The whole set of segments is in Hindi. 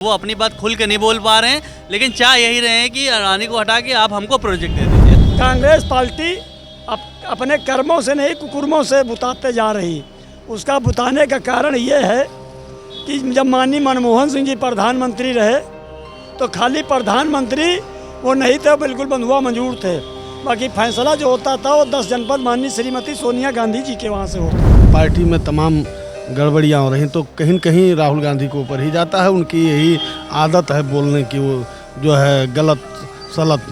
वो अपनी बात खुल के नहीं बोल पा रहे हैं, लेकिन चाह यही रहे हैं कि अडानी को हटा के आप हमको प्रोजेक्ट दे दीजिए। कांग्रेस पार्टी अपने कर्मों से नहीं कुकर्मों से बुताते जा रही। उसका बुताने का कारण ये है कि जब माननीय मनमोहन सिंह जी प्रधानमंत्री रहे तो खाली प्रधानमंत्री वो नहीं थे, बिल्कुल बंधुआ मंजूर थे। बाकी फैसला जो होता था वो 10 जनपद माननीय श्रीमती सोनिया गांधी जी के वहाँ से होता। पार्टी में तमाम गड़बड़ियाँ हो रही तो कहीं न कहीं राहुल गांधी के ऊपर ही जाता है। उनकी यही आदत है बोलने की, वो जो है गलत सलत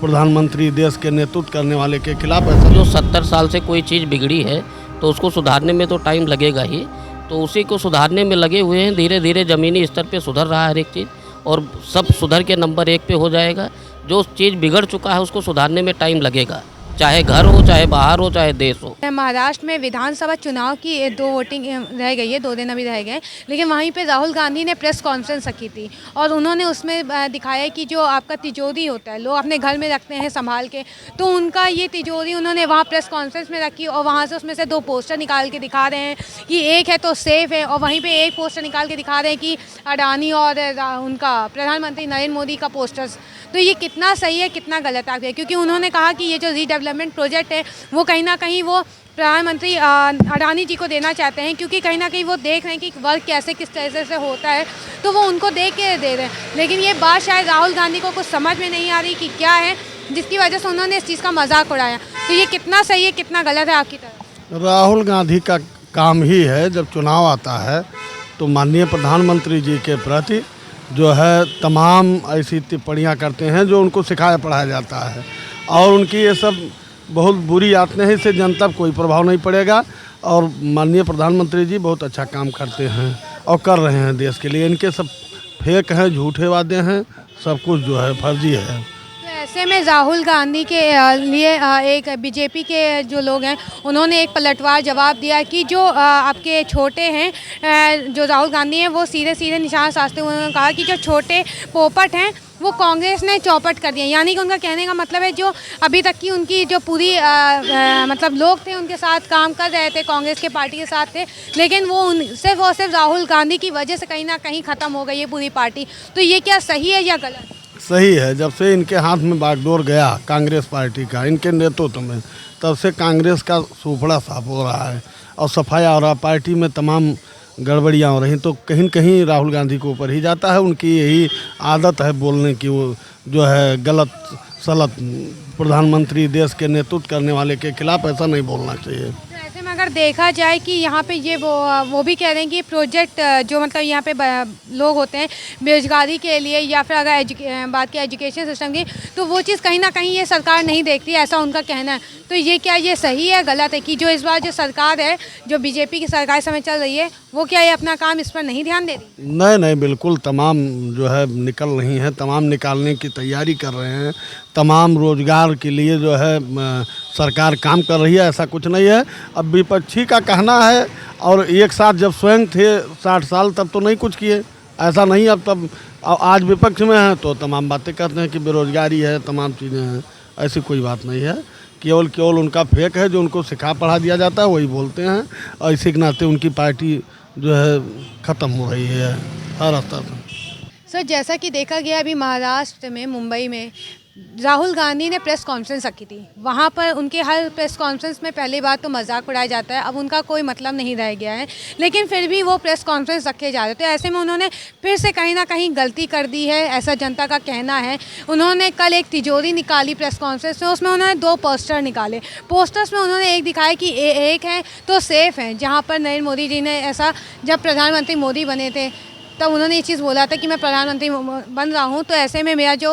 प्रधानमंत्री देश के नेतृत्व करने वाले के खिलाफ है। जो 70 साल से कोई चीज़ बिगड़ी है तो उसको सुधारने में तो टाइम लगेगा ही, तो उसी को सुधारने में लगे हुए हैं। धीरे धीरे ज़मीनी स्तर पे सुधर रहा है हर एक चीज़, और सब सुधर के नंबर 1 पे हो जाएगा। जो चीज़ बिगड़ चुका है उसको सुधारने में टाइम लगेगा, चाहे घर हो, चाहे बाहर हो, चाहे देश हो। महाराष्ट्र में विधानसभा चुनाव की 2 वोटिंग रह गई है, 2 दिन अभी रह गए, लेकिन वहीं पे राहुल गांधी ने प्रेस कॉन्फ्रेंस रखी थी और उन्होंने उसमें दिखाया कि जो आपका तिजोरी होता है, लोग अपने घर में रखते हैं संभाल के, तो उनका ये तिजोरी उन्होंने वहाँ प्रेस कॉन्फ्रेंस में रखी और वहाँ से उसमें से 2 पोस्टर निकाल के दिखा रहे हैं कि एक है तो सेफ है, और वहीं पर एक पोस्टर निकाल के दिखा रहे हैं कि अडानी और उनका प्रधानमंत्री नरेंद्र मोदी का पोस्टर्स। तो ये कितना सही है कितना गलत आ गया, क्योंकि उन्होंने कहा कि ये जो रीडेवलपमेंट प्रोजेक्ट है वो कहीं ना कहीं वो प्रधानमंत्री अडानी जी को देना चाहते हैं, क्योंकि कहीं ना कहीं वो देख रहे हैं कि वर्क कैसे किस तरह से होता है, तो वो उनको देख के दे रहे हैं। लेकिन ये बात शायद राहुल गांधी को कुछ समझ में नहीं आ रही कि क्या है, जिसकी वजह से उन्होंने इस चीज़ का मजाक उड़ाया। तो ये कितना सही है कितना गलत है आपकी तरफ? राहुल गांधी का काम ही है जब चुनाव आता है तो माननीय प्रधानमंत्री जी के प्रति जो है तमाम ऐसी टिप्पणियाँ करते हैं जो उनको सिखाया पढ़ाया जाता है, और उनकी ये सब बहुत बुरी आदतें हैं। इससे जनता पर कोई प्रभाव नहीं पड़ेगा, और माननीय प्रधानमंत्री जी बहुत अच्छा काम करते हैं और कर रहे हैं देश के लिए। इनके सब फेक हैं, झूठे वादे हैं, सब कुछ जो है फर्जी है। ऐसे में राहुल गांधी के लिए एक बीजेपी के जो लोग हैं उन्होंने एक पलटवार जवाब दिया कि जो आपके छोटे हैं जो राहुल गांधी हैं वो सीधे सीधे निशाना साधते हुए उन्होंने कहा कि जो छोटे पोपट हैं वो कांग्रेस ने चौपट कर दिया। यानी कि उनका कहने का मतलब है जो अभी तक की उनकी जो पूरी मतलब लोग थे उनके साथ काम कर रहे थे, कांग्रेस के पार्टी के साथ थे, लेकिन वो सिर्फ और सिर्फ राहुल गांधी की वजह से कहीं ना कहीं ख़त्म हो गई है पूरी पार्टी। तो ये क्या सही है या गलत? सही है। जब से इनके हाथ में बागडोर गया कांग्रेस पार्टी का इनके नेतृत्व में, तब से कांग्रेस का सूफड़ा साफ हो रहा है और सफाया हो रहा। पार्टी में तमाम गड़बड़ियाँ हो रही तो कहीं न कहीं राहुल गांधी के ऊपर ही जाता है। उनकी यही आदत है बोलने की, वो जो है गलत सलत प्रधानमंत्री देश के नेतृत्व करने वाले के खिलाफ ऐसा नहीं बोलना चाहिए। ऐसे में अगर देखा जाए कि यहाँ पे ये वो भी कह रहे हैं कि प्रोजेक्ट जो मतलब यहाँ पे लोग होते हैं बेरोजगारी के लिए, या फिर अगर बात की एजुकेशन सिस्टम की, तो वो चीज़ कहीं ना कहीं ये सरकार नहीं देखती, ऐसा उनका कहना है। तो ये क्या ये सही है गलत है कि जो इस बार जो सरकार है, जो बीजेपी की सरकार समय चल रही है, वो क्या ये अपना काम इस पर नहीं ध्यान दे रही? नहीं, बिल्कुल तमाम जो है निकल रही हैं, तमाम निकालने की तैयारी कर रहे हैं। तमाम रोजगार के लिए जो है सरकार काम कर रही है, ऐसा कुछ नहीं है। अब विपक्षी का कहना है, और एक साथ जब स्वयं थे 60 साल तब तो नहीं कुछ किए, ऐसा नहीं। अब तब आज विपक्ष में हैं तो तमाम बातें करते हैं कि बेरोजगारी है, तमाम चीज़ें हैं। ऐसी कोई बात नहीं है। केवल उनका फेक है, जो उनको सिखा पढ़ा दिया जाता है वही बोलते हैं, और इसी के नाते उनकी पार्टी जो है ख़त्म हो रही है हर स्तर पर। सर, जैसा कि देखा गया अभी महाराष्ट्र में मुंबई में राहुल गांधी ने प्रेस कॉन्फ्रेंस रखी थी, वहाँ पर उनके हर प्रेस कॉन्फ्रेंस में पहली बात तो मजाक उड़ाया जाता है, अब उनका कोई मतलब नहीं रह गया है, लेकिन फिर भी वो प्रेस कॉन्फ्रेंस रखे जा रहे थे। ऐसे में उन्होंने फिर से कहीं ना कहीं गलती कर दी है, ऐसा जनता का कहना है। उन्होंने कल एक तिजोरी निकाली प्रेस कॉन्फ्रेंस में, उसमें उन्होंने 2 पोस्टर निकाले। पोस्टर्स में उन्होंने एक दिखाया कि एक है तो सेफ है, जहाँ पर नरेंद्र मोदी जी ने ऐसा जब प्रधानमंत्री मोदी बने थे तब उन्होंने ये चीज़ बोला था कि मैं प्रधानमंत्री बन रहा हूँ, तो ऐसे में मेरा जो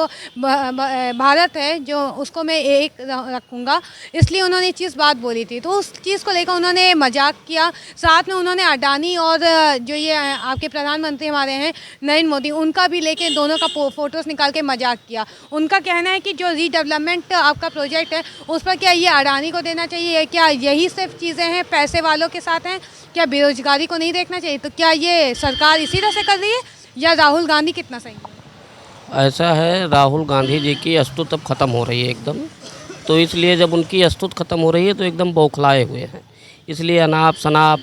भारत है जो उसको मैं एक रखूँगा, इसलिए उन्होंने ये चीज़ बात बोली थी। तो उस चीज़ को लेकर उन्होंने मजाक किया। साथ में उन्होंने अडानी और जो ये आपके प्रधानमंत्री हमारे हैं नरेंद्र मोदी, उनका भी लेके दोनों का फ़ोटोज़ निकाल के मजाक किया। उनका कहना है कि जो रीडेवलपमेंट आपका प्रोजेक्ट है उस पर क्या ये अडानी को देना चाहिए, क्या यही सिर्फ चीज़ें हैं पैसे वालों के साथ हैं, क्या बेरोजगारी को नहीं देखना चाहिए? तो क्या ये सरकार इसी तरह से कर रही है या राहुल गांधी कितना सही है? ऐसा है, राहुल गांधी जी की अस्तित्व अब ख़त्म हो रही है एकदम, तो इसलिए जब उनकी अस्तित्व ख़त्म हो रही है तो एकदम बौखलाए हुए हैं। इसलिए अनाप शनाप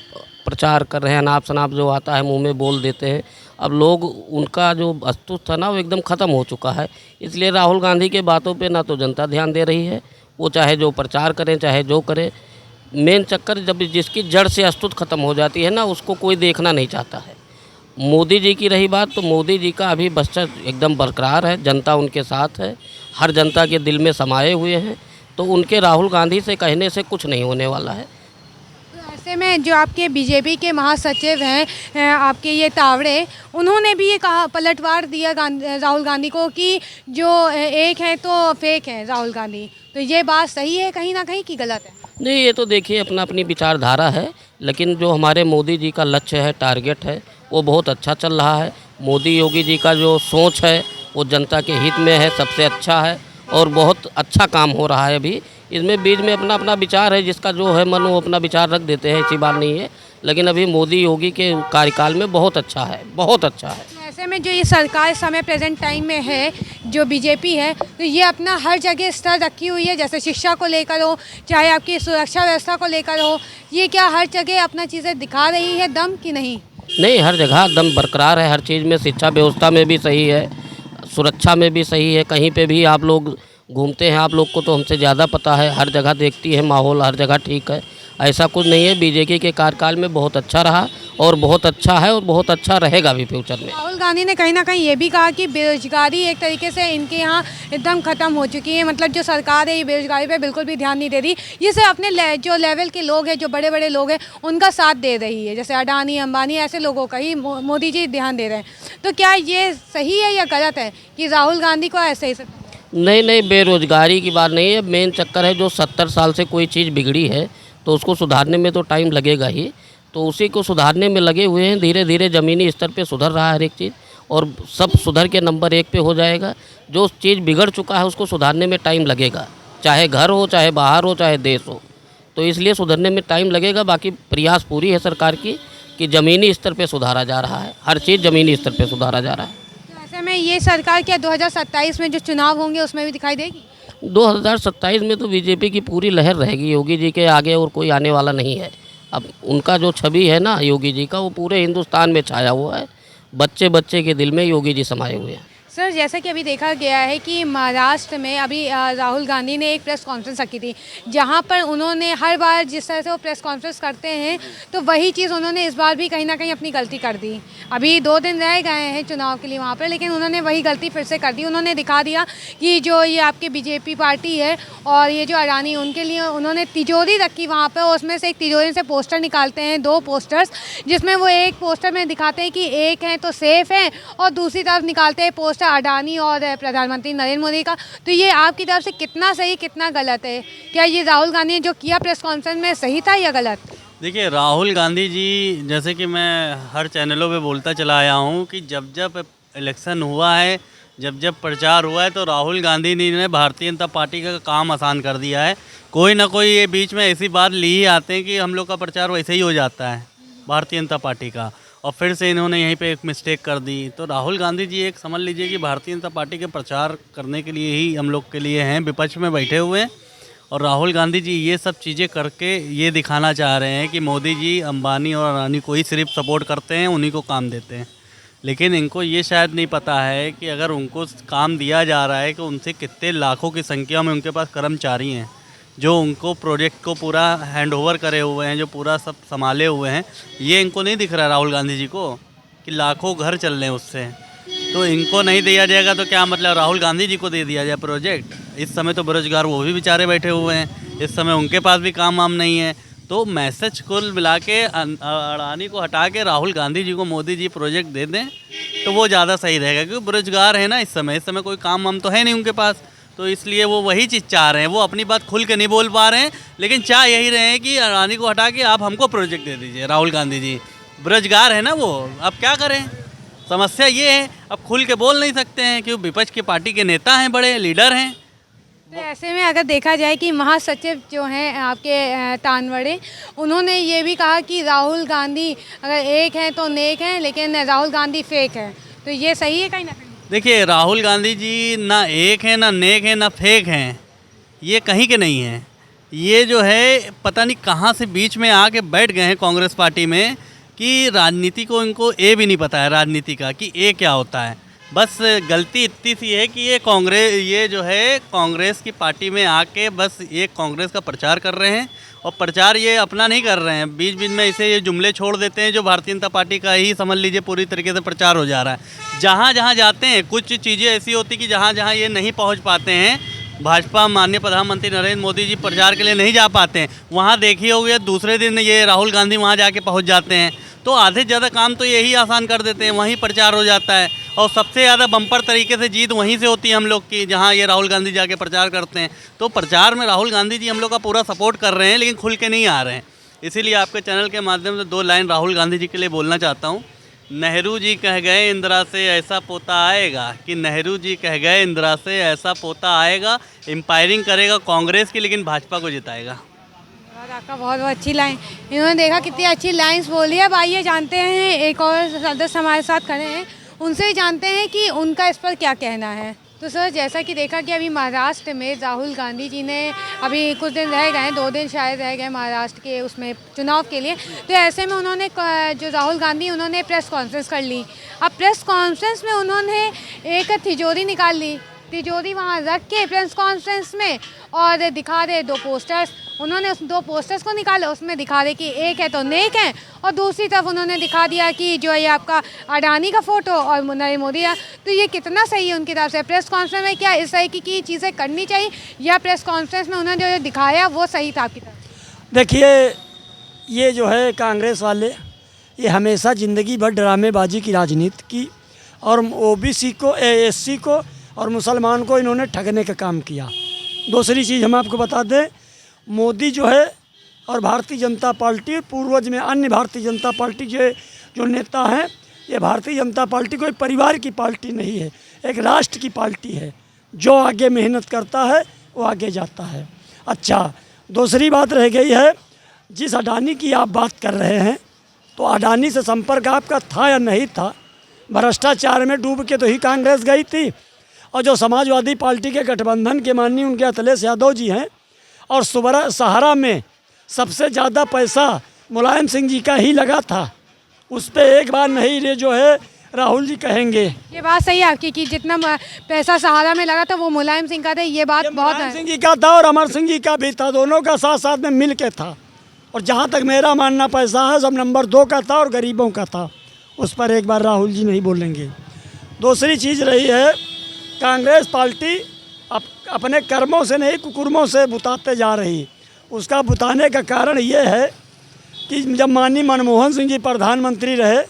प्रचार कर रहे हैं, अनाप शनाप जो आता है मुंह में बोल देते हैं। अब लोग उनका जो अस्तित्व था ना वो एकदम ख़त्म हो चुका है। इसलिए राहुल गांधी के बातों पे ना तो जनता ध्यान दे रही है, वो चाहे जो प्रचार करें चाहे जो करें। मेन चक्कर जब जिसकी जड़ से अस्तित्व ख़त्म हो जाती है ना उसको कोई देखना नहीं चाहता है। मोदी जी की रही बात तो मोदी जी का अभी बच्चा एकदम बरकरार है, जनता उनके साथ है, हर जनता के दिल में समाये हुए हैं। तो उनके राहुल गांधी से कहने से कुछ नहीं होने वाला है। तो ऐसे में जो आपके बीजेपी के महासचिव हैं आपके ये तावड़े, उन्होंने भी ये कहा, पलटवार दिया राहुल गांधी को कि जो एक है तो फेक है राहुल गांधी। तो ये बात सही है कहीं ना कहीं कि गलत है? नहीं, ये तो देखिए अपना अपनी विचारधारा है, लेकिन जो हमारे मोदी जी का लक्ष्य है, टारगेट है, वो बहुत अच्छा चल रहा है। मोदी योगी जी का जो सोच है वो जनता के हित में है, सबसे अच्छा है और बहुत अच्छा काम हो रहा है। अभी इसमें बीच में अपना अपना विचार है, जिसका जो है मन वो अपना विचार रख देते हैं, ऐसी बात नहीं है। लेकिन अभी मोदी योगी के कार्यकाल में बहुत अच्छा है, बहुत अच्छा है। ऐसे में जो ये सरकार इस समय प्रेजेंट टाइम में है, जो बीजेपी है, तो ये अपना हर जगह स्तर रखी हुई है, जैसे शिक्षा को लेकर हो, चाहे आपकी सुरक्षा व्यवस्था को लेकर हो। ये क्या हर जगह अपना चीज़ें दिखा रही है दम कि नहीं? नहीं, हर जगह दम बरकरार है, हर चीज़ में। शिक्षा व्यवस्था में भी सही है, सुरक्षा में भी सही है। कहीं पे भी आप लोग घूमते हैं, आप लोग को तो हमसे ज़्यादा पता है, हर जगह देखती है माहौल, हर जगह ठीक है, ऐसा कुछ नहीं है। बीजेपी के कार्यकाल में बहुत अच्छा रहा और बहुत अच्छा है और बहुत अच्छा रहेगा भी फ्यूचर में। राहुल गांधी ने कहीं ना कहीं ये भी कहा कि बेरोजगारी एक तरीके से इनके यहाँ एकदम ख़त्म हो चुकी है, मतलब जो सरकार है ये बेरोजगारी पे बिल्कुल भी ध्यान नहीं दे रही। ये सिर्फ अपने जो लेवल के लोग हैं, जो बड़े बड़े लोग हैं, उनका साथ दे रही है, जैसे अडानी अंबानी ऐसे लोगों का ही मोदी जी ध्यान दे रहे हैं। तो क्या ये सही है या गलत है कि राहुल गांधी को ऐसे ही? नहीं, बेरोजगारी की बात नहीं है। मेन चक्कर है जो 70 साल से कोई चीज़ बिगड़ी है तो उसको सुधारने में तो टाइम लगेगा ही, तो उसी को सुधारने में लगे हुए हैं। धीरे धीरे ज़मीनी स्तर पे सुधर रहा है हर एक चीज़ और सब सुधर के नंबर 1 पे हो जाएगा। जो चीज़ बिगड़ चुका है उसको सुधारने में टाइम लगेगा, चाहे घर हो, चाहे बाहर हो, चाहे देश हो। तो इसलिए सुधरने में टाइम लगेगा। बाकी प्रयास पूरी है सरकार की कि ज़मीनी स्तर पे सुधारा जा रहा है, हर चीज़ ज़मीनी स्तर पे सुधारा जा रहा है। तो ऐसे में ये सरकार क्या 2027 में जो चुनाव होंगे उसमें भी दिखाई देगी? 2027 में तो बीजेपी की पूरी लहर रहेगी, योगी जी के आगे और कोई आने वाला नहीं है। अब उनका जो छवि है ना योगी जी का, वो पूरे हिंदुस्तान में छाया हुआ है, बच्चे बच्चे के दिल में योगी जी समाये हुए हैं। सर, जैसा कि अभी देखा गया है कि महाराष्ट्र में अभी राहुल गांधी ने एक प्रेस कॉन्फ्रेंस रखी थी, जहां पर उन्होंने हर बार जिस तरह से वो प्रेस कॉन्फ्रेंस करते हैं तो वही चीज़ उन्होंने इस बार भी कहीं ना कहीं अपनी गलती कर दी। अभी 2 दिन रह गए हैं चुनाव के लिए वहां पर, लेकिन उन्होंने वही गलती फिर से कर दी। उन्होंने दिखा दिया कि जो ये आपकी बीजेपी पार्टी है और ये जो अडानी, उनके लिए उन्होंने तिजोरी रखी वहाँ पर। उसमें से एक तिजोरी से पोस्टर निकालते हैं, 2 पोस्टर्स, जिसमें वो एक पोस्टर में दिखाते हैं कि एक है तो सेफ़ है और दूसरी तरफ निकालते हैं पोस्टर अडानी और प्रधानमंत्री नरेंद्र मोदी का। तो ये आपकी तरफ से कितना सही कितना गलत है? क्या ये राहुल गांधी ने जो किया प्रेस कॉन्फ्रेंस में सही था या गलत? देखिए, राहुल गांधी जी, जैसे कि मैं हर चैनलों पे बोलता चला आया हूँ कि जब जब इलेक्शन हुआ है, जब जब प्रचार हुआ है, तो राहुल गांधी ने भारतीय जनता पार्टी का काम आसान कर दिया है। कोई ना कोई ये बीच में ऐसी बात ली ही आते हैं कि हम लोग का प्रचार वैसे ही हो जाता है भारतीय जनता पार्टी का, और फिर से इन्होंने यहीं पे एक मिस्टेक कर दी। तो राहुल गांधी जी एक समझ लीजिए कि भारतीय जनता पार्टी के प्रचार करने के लिए ही हम लोग के लिए हैं, विपक्ष में बैठे हुए हैं। और राहुल गांधी जी ये सब चीज़ें करके ये दिखाना चाह रहे हैं कि मोदी जी अंबानी और अडानी को ही सिर्फ सपोर्ट करते हैं, उन्हीं को काम देते हैं। लेकिन इनको ये शायद नहीं पता है कि अगर उनको काम दिया जा रहा है कि उनसे कितने लाखों की संख्या में उनके पास कर्मचारी हैं जो उनको प्रोजेक्ट को पूरा हैंडओवर करे हुए हैं, जो पूरा सब संभाले हुए हैं। ये इनको नहीं दिख रहा राहुल गांधी जी को कि लाखों घर चल रहे हैं उससे। तो इनको नहीं दिया जाएगा तो क्या मतलब राहुल गांधी जी को दे दिया जाए प्रोजेक्ट? इस समय तो बेरोजगार वो भी बेचारे बैठे हुए हैं, इस समय उनके पास भी काम वाम नहीं है। तो मैसेज कुल मिला के अडानी को हटा के राहुल गांधी जी को मोदी जी प्रोजेक्ट दे दें तो वो ज़्यादा सही रहेगा, क्योंकि बेरोजगार है ना इस समय कोई काम वाम तो है नहीं उनके पास। तो इसलिए वो वही चीज़ चाह रहे हैं। वो अपनी बात खुल के नहीं बोल पा रहे हैं, लेकिन चाह यही रहे हैं कि अडानी को हटा के आप हमको प्रोजेक्ट दे दीजिए। राहुल गांधी जी बेरोजगार है ना वो, अब क्या करें? समस्या ये है, अब खुल के बोल नहीं सकते हैं क्योंकि विपक्ष की पार्टी के नेता हैं, बड़े लीडर हैं। तो ऐसे में अगर देखा जाए कि महासचिव जो हैं आपके तानवड़े, उन्होंने ये भी कहा कि राहुल गांधी अगर एक हैं तो नेक हैं, लेकिन राहुल गांधी फेक है। तो ये सही है कहीं ना कहीं? देखिए, राहुल गांधी जी ना एक हैं, ना नेक हैं, ना फेक हैं, ये कहीं के नहीं हैं। ये जो है पता नहीं कहाँ से बीच में आके बैठ गए हैं कांग्रेस पार्टी में कि राजनीति को इनको ए भी नहीं पता है राजनीति का कि ए क्या होता है। बस गलती इतनी सी है कि ये जो है कांग्रेस की पार्टी में आके बस ये कांग्रेस का प्रचार कर रहे हैं और प्रचार ये अपना नहीं कर रहे हैं, बीच बीच में इसे ये जुमले छोड़ देते हैं जो भारतीय जनता पार्टी का ही समझ लीजिए पूरी तरीके से प्रचार हो जा रहा है। जहाँ जहाँ जाते हैं कुछ चीज़ें ऐसी होती कि जहाँ जहाँ ये नहीं पहुँच पाते हैं, भाजपा माननीय प्रधानमंत्री नरेंद्र मोदी जी प्रचार के लिए नहीं जा पाते हैं, वहाँ देखिए होगे दूसरे दिन ये राहुल गांधी वहाँ जाके पहुँच जाते हैं, तो आधे से ज़्यादा काम तो यही आसान कर देते हैं, वहीं प्रचार हो जाता है और सबसे ज़्यादा बम्पर तरीके से जीत वहीं से होती है हम लोग की, जहाँ ये राहुल गांधी जाके प्रचार करते हैं। तो प्रचार में राहुल गांधी जी हम लोग का पूरा सपोर्ट कर रहे हैं, लेकिन खुल के नहीं आ रहे हैं। इसीलिए आपके चैनल के माध्यम से 2 लाइन राहुल गांधी जी के लिए बोलना चाहता हूँ। नेहरू जी कह गए इंदिरा से ऐसा पोता आएगा, कि नेहरू जी कह गए इंदिरा से ऐसा पोता आएगा, एम्पायरिंग करेगा कांग्रेस की लेकिन भाजपा को जिताएगा। आपका बहुत बहुत अच्छी लाइन, इन्होंने देखा कितनी अच्छी लाइंस बोली है। अब आइए जानते हैं, एक और सदस्य हमारे साथ खड़े हैं, उनसे ही जानते हैं कि उनका इस पर क्या कहना है। तो सर, जैसा कि देखा कि अभी महाराष्ट्र में राहुल गांधी जी ने अभी कुछ दिन रह गए हैं, 2 दिन शायद रह गए महाराष्ट्र के उसमें चुनाव के लिए, तो ऐसे में उन्होंने जो राहुल गांधी उन्होंने प्रेस कॉन्फ्रेंस कर ली। अब प्रेस कॉन्फ्रेंस में उन्होंने एक तिजोरी निकाल ली, तिजोरी वहाँ रख के प्रेस कॉन्फ्रेंस में और दिखा दे 2 पोस्टर्स, उन्होंने उस 2 पोस्टर्स को निकाले, उसमें दिखा दे कि एक है तो नेक है और दूसरी तरफ उन्होंने दिखा दिया कि जो ये आपका अडानी का फ़ोटो और नरेंद्र मोदी है। तो ये कितना सही है उनकी तरफ से? प्रेस कॉन्फ्रेंस में क्या इस तरह की चीज़ें करनी चाहिए या प्रेस कॉन्फ्रेंस में उन्होंने जो दिखाया वो सही था आपकी तरफ? देखिए, ये जो है कांग्रेस वाले, ये हमेशा ज़िंदगी भर ड्रामेबाजी की राजनीति की और ओबीसी को, एससी को और मुसलमान को इन्होंने ठगने का काम किया। दूसरी चीज़ हम आपको बता दें, मोदी जो है और भारतीय जनता पार्टी, पूर्वज में अन्य भारतीय जनता पार्टी के जो नेता हैं, ये भारतीय जनता पार्टी कोई परिवार की पार्टी नहीं है, एक राष्ट्र की पार्टी है। जो आगे मेहनत करता है वो आगे जाता है। अच्छा, दूसरी बात रह गई है, जिस अडानी की आप बात कर रहे हैं, तो अडानी से संपर्क आपका था या नहीं था? भ्रष्टाचार में डूब के तो ही कांग्रेस गई थी। और जो समाजवादी पार्टी के गठबंधन के माननीय उनके अखिलेश यादव जी हैं, और सहारा में सबसे ज़्यादा पैसा मुलायम सिंह जी का ही लगा था, उस पर एक बार नहीं रे जो है राहुल जी कहेंगे। ये बात सही है आपकी कि जितना पैसा सहारा में लगा था वो मुलायम सिंह का था, ये बात बहुत मुलायम सिंह जी का था और अमर सिंह जी का भी था, दोनों का साथ साथ में मिल के था। और जहाँ तक मेरा मानना पैसा है, सब नंबर 2 का था और गरीबों का था, उस पर एक बार राहुल जी नहीं बोलेंगे। दूसरी चीज़ रही है, कांग्रेस पार्टी अपने कर्मों से नहीं कुकुर्मों से बुताते जा रही। उसका बुताने का कारण ये है कि जब माननीय मनमोहन सिंह जी प्रधानमंत्री रहे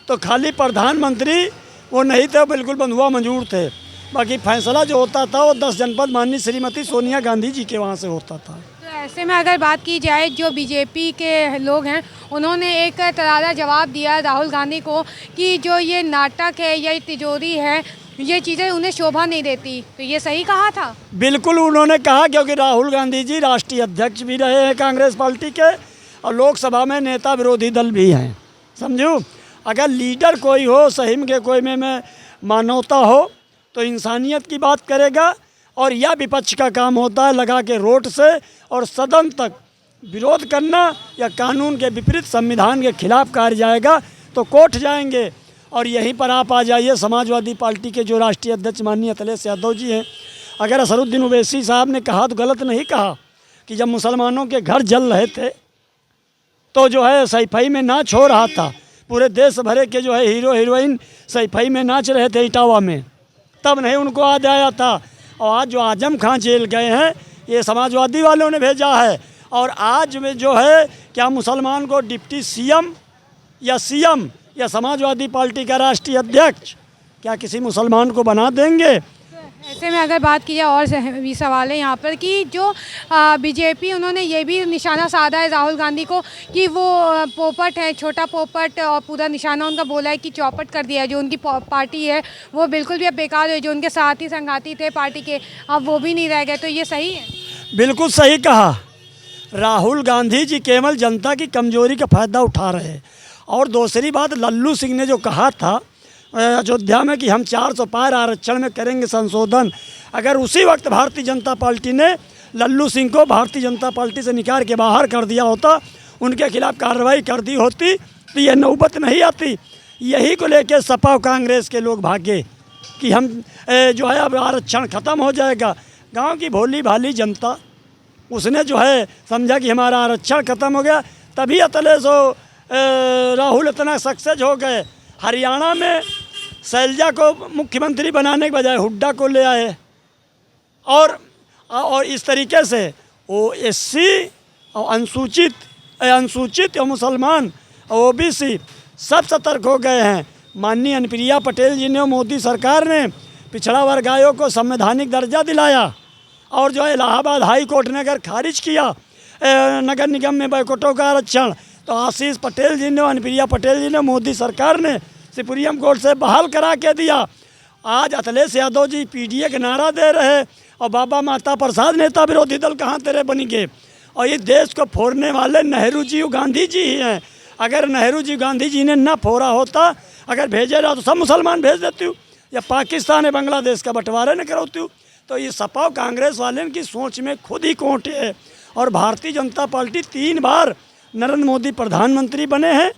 तो खाली प्रधानमंत्री वो नहीं थे, बिल्कुल बंधुआ मंजूर थे। बाकी फैसला जो होता था वो 10 जनपद माननीय श्रीमती सोनिया गांधी जी के वहाँ से होता था। तो ऐसे में अगर बात की जाए, जो बीजेपी के लोग हैं उन्होंने एक तरारा जवाब दिया राहुल गांधी को कि जो ये नाटक है या तिजोरी है, ये चीज़ें उन्हें शोभा नहीं देती। तो ये सही कहा था? बिल्कुल उन्होंने कहा, क्योंकि राहुल गांधी जी राष्ट्रीय अध्यक्ष भी रहे हैं कांग्रेस पार्टी के और लोकसभा में नेता विरोधी दल भी हैं, समझो। अगर लीडर कोई हो, सही में कोई में मानवता हो, तो इंसानियत की बात करेगा। और यह विपक्ष का काम होता है लगा के रोड से और सदन तक विरोध करना, या कानून के विपरीत संविधान के खिलाफ कार्य जाएगा तो कोर्ट जाएंगे। और यहीं पर आप आ जाइए, समाजवादी पार्टी के जो राष्ट्रीय अध्यक्ष माननीय अखिलेश यादव जी हैं, अगर असरुद्दीन ओवैसी साहब ने कहा तो गलत नहीं कहा कि जब मुसलमानों के घर जल रहे थे तो जो है सैफई में नाच हो रहा था, पूरे देश भरे के जो है हीरो हीरोइन सैफई में नाच रहे थे इटावा में, तब नहीं उनको याद आया था। और आज जो आजम खां जेल गए हैं, ये समाजवादी वालों ने भेजा है। और आज में जो है क्या मुसलमान को डिप्टी सीएम या समाजवादी पार्टी का राष्ट्रीय अध्यक्ष क्या किसी मुसलमान को बना देंगे? ऐसे में अगर बात की जाए, और भी सवाल है यहाँ पर कि जो बीजेपी, उन्होंने ये भी निशाना साधा है राहुल गांधी को कि वो पोपट है, छोटा पोपट, और पूरा निशाना उनका बोला है कि चौपट कर दिया है। जो उनकी पार्टी है वो बिल्कुल भी अब बेकार है, जो उनके साथी संगाती थे पार्टी के, अब वो भी नहीं रह गए। तो ये सही है? बिल्कुल सही कहा। राहुल गांधी जी केवल जनता की कमजोरी का फ़ायदा उठा रहे हैं। और दूसरी बात, लल्लू सिंह ने जो कहा था अयोध्या में कि हम 400 पार आरक्षण में करेंगे संशोधन, अगर उसी वक्त भारतीय जनता पार्टी ने लल्लू सिंह को भारतीय जनता पार्टी से निकाल के बाहर कर दिया होता, उनके खिलाफ कार्रवाई कर दी होती तो ये नौबत नहीं आती। यही को लेकर सपा और कांग्रेस के लोग भागे कि हम जो है अब आरक्षण ख़त्म हो जाएगा। गांव की भोली भाली जनता उसने जो है समझा कि हमारा आरक्षण ख़त्म हो गया, तभी अतले सो राहुल इतना सक्सेस हो गए। हरियाणा में शैलजा को मुख्यमंत्री बनाने के बजाय हुड्डा को ले आए, और इस तरीके से ओएससी और अनुसूचित और मुसलमान और ओबीसी सब सतर्क हो गए हैं। माननीय अनुप्रिया पटेल जी ने, मोदी सरकार ने पिछड़ा वर्ग आयोग को संवैधानिक दर्जा दिलाया, और जो है इलाहाबाद हाई कोर्ट ने अगर खारिज किया नगर निगम में बैकोटों का आरक्षण, तो आशीष पटेल जी ने, अनुप्रिया पटेल जी ने, मोदी सरकार ने सुप्रीम कोर्ट से बहाल करा के दिया। आज अखिलेश यादव जी पीडीए का नारा दे रहे, और बाबा माता प्रसाद नेता विरोधी दल कहाँ तेरे बन गए। और ये देश को फोड़ने वाले नेहरू जी और गांधी जी ही हैं। अगर नेहरू जी गांधी जी ने ना फोड़ा होता, अगर भेजे रहा तो सब मुसलमान भेज देती हूँ, या पाकिस्तान या बांग्लादेश का बंटवारा न करती हूँ। तो ये सपा कांग्रेस वाले की सोच में खुद ही कोटे है। और भारतीय जनता पार्टी 3 बार नरेंद्र मोदी प्रधानमंत्री बने हैं,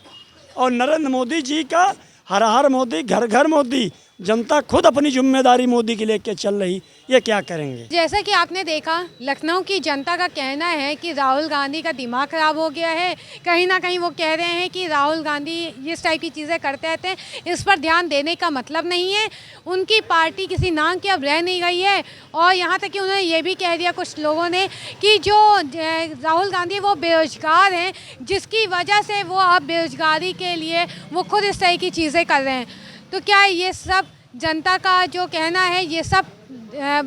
और नरेंद्र मोदी जी का हर हर मोदी घर घर मोदी, जनता खुद अपनी जिम्मेदारी मोदी की लेके चल रही, ये क्या करेंगे। जैसा कि आपने देखा, लखनऊ की जनता का कहना है कि राहुल गांधी का दिमाग ख़राब हो गया है। कहीं ना कहीं वो कह रहे हैं कि राहुल गांधी इस टाइप की चीज़ें करते रहते हैं, इस पर ध्यान देने का मतलब नहीं है। उनकी पार्टी किसी नाम की अब रह नहीं गई है। और यहाँ तक कि उन्होंने ये भी कह दिया कुछ लोगों ने कि जो राहुल गांधी वो बेरोजगार हैं, जिसकी वजह से वो अब बेरोजगारी के लिए वो खुद इस तरह की चीज़ें कर रहे हैं। तो क्या ये सब जनता का जो कहना है, ये सब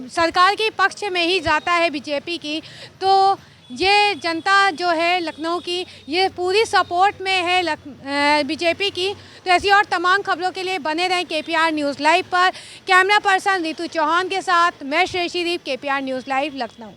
सरकार के पक्ष में ही जाता है बीजेपी की? तो ये जनता जो है लखनऊ की, ये पूरी सपोर्ट में है बीजेपी की। तो ऐसी और तमाम खबरों के लिए बने रहें KPR न्यूज़ लाइव पर। कैमरा पर्सन रीतू चौहान के साथ मैं श्रेयसी दीप, KPR न्यूज़ लाइव लखनऊ।